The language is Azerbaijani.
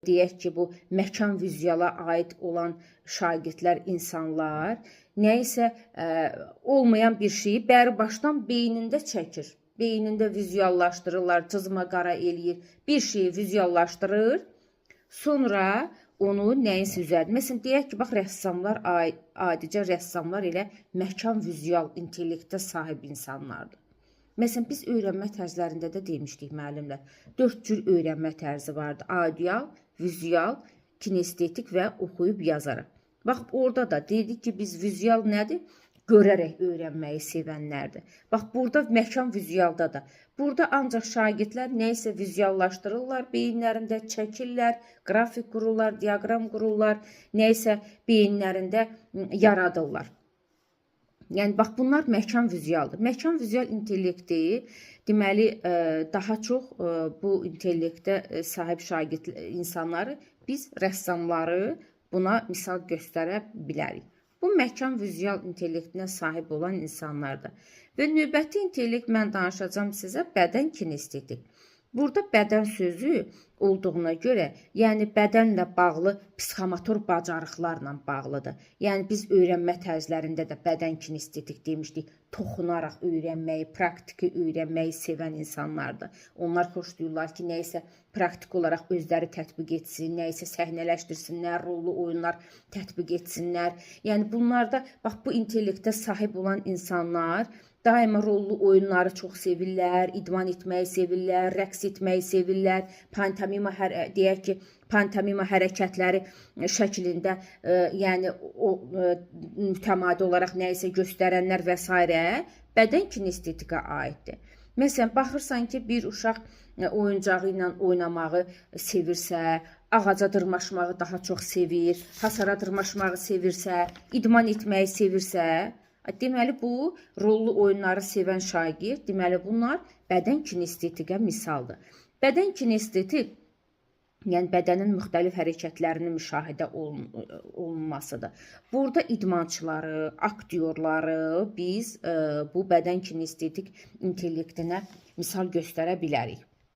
deyək ki, bu məkan vizuala aid olan şagirdlər, insanlar nə isə olmayan bir şeyi bəri başdan beynində çəkir. Beynində vizuallaşdırırlar, cızma qara eləyir, bir şeyi vizuallaşdırır, sonra onu nəyinsə üzərdir. Məsələn, deyək ki, bax, rəssamlar, adicə rəssamlar elə məkan vizual intellektə sahib insanlardır. Məsələn, biz öyrənmə tərzlərində də demişdik müəllimlər. 4 cür öyrənmə tərzi vardı. Audial, vizual, kinestetik və oxuyub yazaraq. Bax, orada da dedik ki, biz vizual nədir? Görərək öyrənməyi sevənlərdir. Bax, burada məkan vizualda da. Burada ancaq şagirdlər nə isə vizuallaşdırırlar, beyinlərində çəkirlər, qrafik qururlar, diaqram qururlar, nə isə beyinlərində yaradırlar. Yəni, bax, bunlar məkan vizualdır. Məkan vizual intellekti, deməli, daha çox bu intellektə sahib şagird insanları, biz rəssamları buna misal göstərə bilərik. Bu məkan vizual intellektinə sahib olan insanlardır. Və növbəti intellekt mən danışacağım sizə bədən kinestetik. Burada bədən sözü olduğuna görə, yəni bədənlə bağlı psixomotor bacarıqlarla bağlıdır. Yəni biz öyrənmə tərzlərində də bədən kinestetik demişdik. Toxunaraq öyrənməyi, praktiki öyrənməyi sevən insanlardır. Onlar xoşlayırlar ki, nə isə praktik olaraq özləri tətbiq etsin, nə isə səhnələşdirsinlər, rollu oyunlar tətbiq etsinlər. Yəni bunlarda, bax, bu intellektə sahib olan insanlar daima rollu oyunları çox sevirlər, idman etməyi sevirlər, rəqs etməyi sevirlər, pantomima, deyək ki, pantomima hərəkətləri şəklində, yəni o mütəmadi olaraq nə isə göstərənlər və s. bədən kinestetikə aiddir. Məsələn, baxırsan ki, bir uşaq oyuncağı ilə oynamağı sevirsə, ağaca dırmaşmağı daha çox sevir, hasara dırmaşmağı sevirsə, idman etməyi sevirsə, deməli, bu rollu oyunları sevən şagird, deməli, bunlar bədən kinestetikə misaldır. Bədən kinestetik, yəni bədənin müxtəlif hərəkətlərinin müşahidə olunmasıdır. Burada idmançıları, aktyorları biz bu bədən kinestetik intellektinə misal göstərə bilərik.